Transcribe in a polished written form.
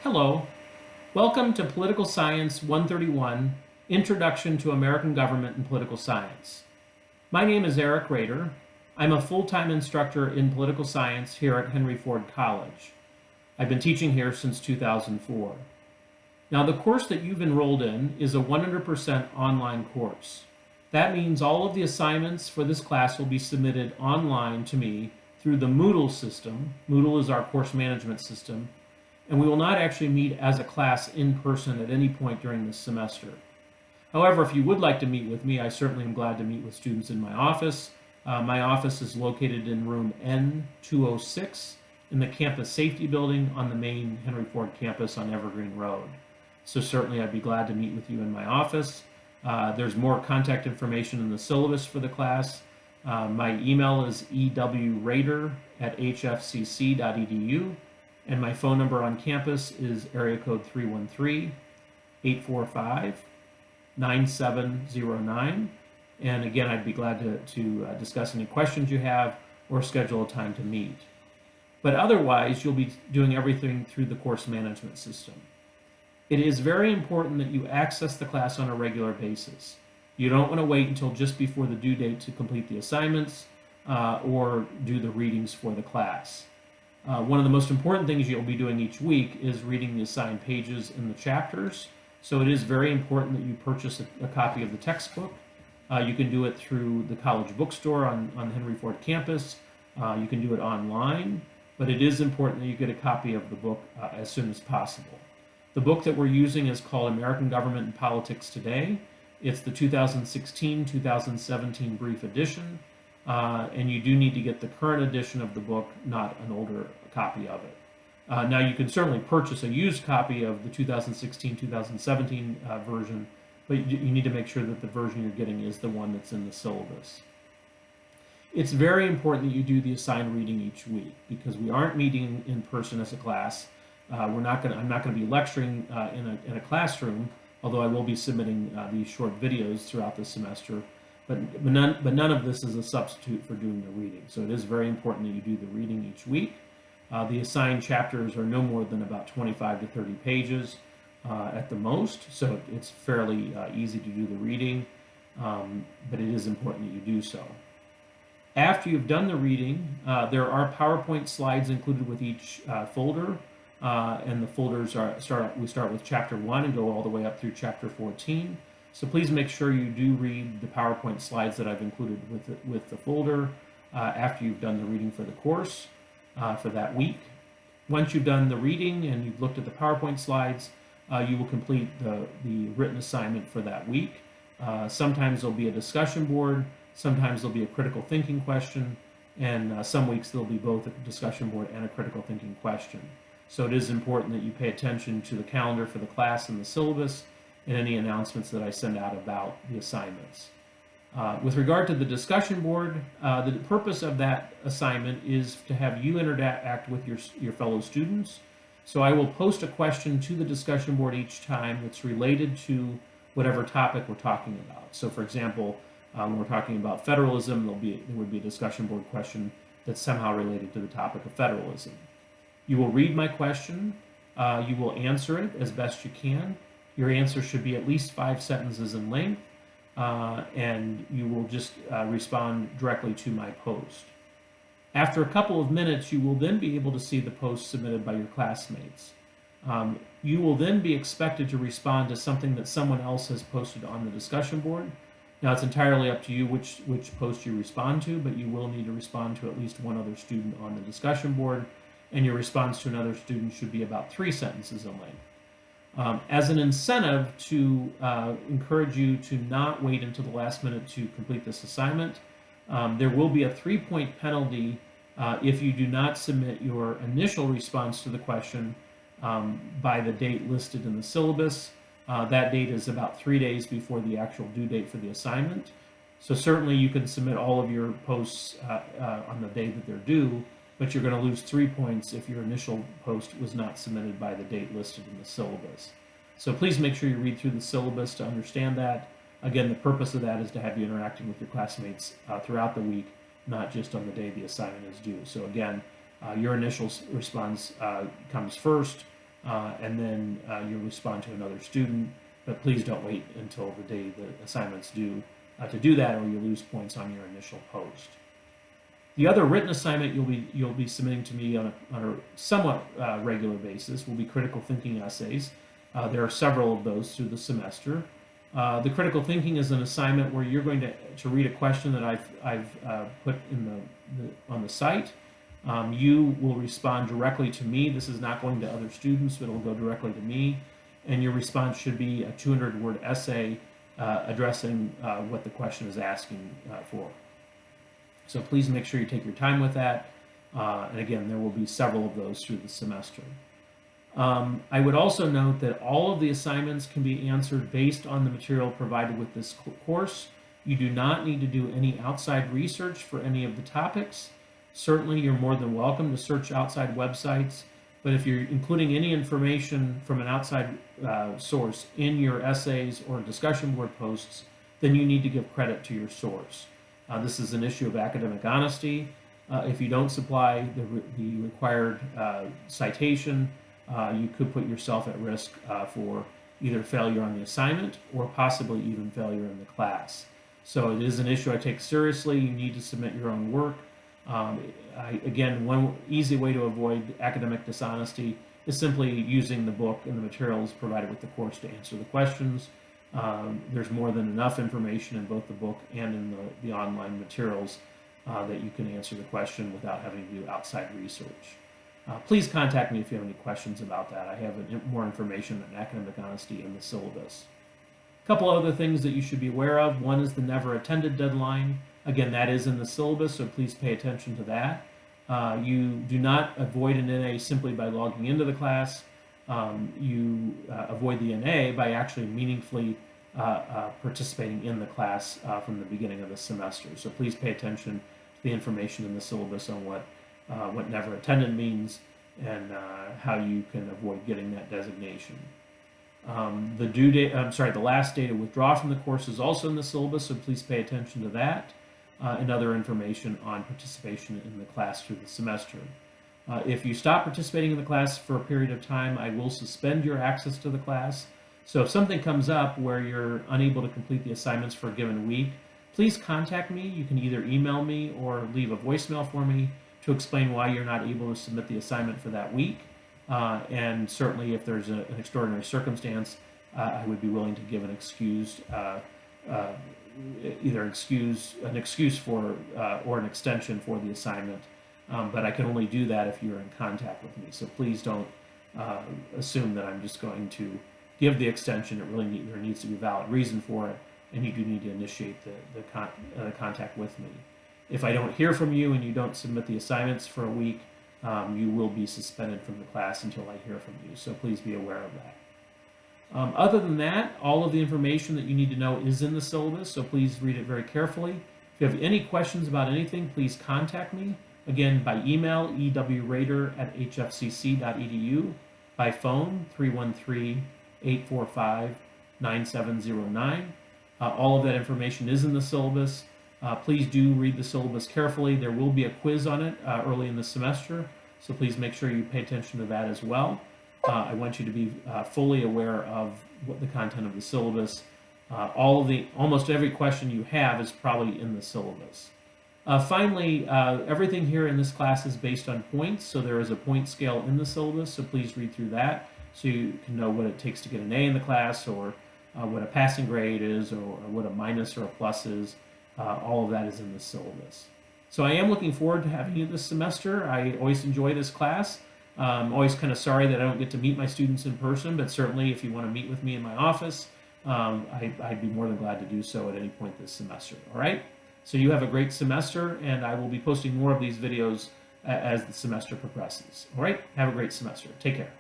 Hello, welcome to Political Science 131, Introduction to American Government and Political Science. My name is Eric Rader. I'm a full-time instructor in political science here at Henry Ford College. I've been teaching here since 2004. Now, the course that you've enrolled in is a 100% online course. That means all of the assignments for this class will be submitted online to me through the Moodle system. Moodle is our course management system, and we will not actually meet as a class in person at any point during this semester. However, if you would like to meet with me, I certainly am glad to meet with students in my office. My office is located in room N206 in the Campus Safety Building on the main Henry Ford campus on Evergreen Road. So certainly I'd be glad to meet with you in my office. There's more contact information in the syllabus for the class. My email is ewrader@hfcc.edu. And my phone number on campus is area code 313-845-9709. And again, I'd be glad to discuss any questions you have or schedule a time to meet. But otherwise, you'll be doing everything through the course management system. It is very important that you access the class on a regular basis. You don't want to wait until just before the due date to complete the assignments or do the readings for the class. One of the most important things you'll be doing each week is reading the assigned pages in the chapters. So it is very important that you purchase a copy of the textbook. You can do it through the college bookstore on Henry Ford campus. You can do it online, but it is important that you get a copy of the book as soon as possible. The book that we're using is called American Government and Politics Today. It's the 2016-2017 brief edition. And you do need to get the current edition of the book, not an older copy of it. Now, you can certainly purchase a used copy of the 2016-2017 version, but you need to make sure that the version you're getting is the one that's in the syllabus. It's very important that you do the assigned reading each week because we aren't meeting in person as a class. I'm not going to be lecturing in a classroom, although I will be submitting these short videos throughout the semester. But none of this is a substitute for doing the reading. So it is very important that you do the reading each week. The assigned chapters are no more than about 25 to 30 pages at the most. So it's fairly easy to do the reading, but it is important that you do so. After you've done the reading, there are PowerPoint slides included with each folder. And the folders we start with chapter 1 and go all the way up through chapter 14. So please make sure you do read the PowerPoint slides that I've included with the folder after you've done the reading for the course for that week. Once you've done the reading and you've looked at the PowerPoint slides, you will complete the written assignment for that week. Sometimes there'll be a discussion board, sometimes there'll be a critical thinking question, and some weeks there'll be both a discussion board and a critical thinking question. So it is important that you pay attention to the calendar for the class and the syllabus and any announcements that I send out about the assignments. With regard to the discussion board, the purpose of that assignment is to have you interact with your fellow students. So I will post a question to the discussion board each time that's related to whatever topic we're talking about. So for example, when we're talking about federalism, there would be a discussion board question that's somehow related to the topic of federalism. You will read my question, you will answer it as best you can. Your answer should be at least 5 sentences in length, and you will just respond directly to my post. After a couple of minutes, you will then be able to see the post submitted by your classmates. You will then be expected to respond to something that someone else has posted on the discussion board. Now, it's entirely up to you which post you respond to, but you will need to respond to at least one other student on the discussion board, and your response to another student should be about 3 sentences in length. As an incentive to encourage you to not wait until the last minute to complete this assignment, there will be a 3-point penalty if you do not submit your initial response to the question by the date listed in the syllabus. That date is about 3 days before the actual due date for the assignment. So certainly you can submit all of your posts on the day that they're due, but you're going to lose 3 points if your initial post was not submitted by the date listed in the syllabus. So please make sure you read through the syllabus to understand that. Again, the purpose of that is to have you interacting with your classmates throughout the week, not just on the day the assignment is due. So again, your initial response comes first. and then you'll respond to another student. But please don't wait until the day the assignment's due to do that, or you lose points on your initial post. The other written assignment you'll be submitting to me on a somewhat regular basis will be critical thinking essays. There are several of those through the semester. The critical thinking is an assignment where you're going to read a question that I've put in on the site. You will respond directly to me. This is not going to other students, but it'll go directly to me. And your response should be a 200-word essay addressing what the question is asking for. So please make sure you take your time with that. And again, there will be several of those through the semester. I would also note that all of the assignments can be answered based on the material provided with this course. You do not need to do any outside research for any of the topics. Certainly, you're more than welcome to search outside websites, but if you're including any information from an outside source in your essays or discussion board posts, then you need to give credit to your source. This is an issue of academic honesty. If you don't supply the required citation, you could put yourself at risk for either failure on the assignment or possibly even failure in the class. So it is an issue I take seriously. You need to submit your own work. Again, one easy way to avoid academic dishonesty is simply using the book and the materials provided with the course to answer the questions. There's more than enough information in both the book and in the online materials that you can answer the question without having to do outside research. Please contact me if you have any questions about that. I have more information on academic honesty in the syllabus. A couple other things that you should be aware of. One is the never attended deadline. Again, that is in the syllabus, so please pay attention to that. You do not avoid an NA simply by logging into the class. You avoid the NA by actually meaningfully participating in the class from the beginning of the semester. So please pay attention to the information in the syllabus on what never attended means and how you can avoid getting that designation. The last day to withdraw from the course is also in the syllabus, so please pay attention to that and other information on participation in the class through the semester. If you stop participating in the class for a period of time, I will suspend your access to the class. So if something comes up where you're unable to complete the assignments for a given week, please contact me. You can either email me or leave a voicemail for me to explain why you're not able to submit the assignment for that week. And certainly if there's an extraordinary circumstance, I would be willing to give an excuse for or an extension for the assignment. But I can only do that if you're in contact with me. So please don't assume that I'm just going to give the extension. There needs to be a valid reason for it, and you do need to initiate the contact with me. If I don't hear from you and you don't submit the assignments for a week, you will be suspended from the class until I hear from you. So please be aware of that. Other than that, all of the information that you need to know is in the syllabus, so please read it very carefully. If you have any questions about anything, please contact me. Again, by email, ewrader@hfcc.edu, by phone, 313-845-9709. All of that information is in the syllabus. Please do read the syllabus carefully. There will be a quiz on it early in the semester, so please make sure you pay attention to that as well. I want you to be fully aware of what the content of the syllabus. Almost every question you have is probably in the syllabus. Finally, everything here in this class is based on points, so there is a point scale in the syllabus, so please read through that so you can know what it takes to get an A in the class, or what a passing grade is, or what a minus or a plus is. All of that is in the syllabus. So I am looking forward to having you this semester. I always enjoy this class. I'm always kind of sorry that I don't get to meet my students in person, but certainly if you want to meet with me in my office, I'd be more than glad to do so at any point this semester. All right? So you have a great semester, and I will be posting more of these videos as the semester progresses. All right? Have a great semester. Take care.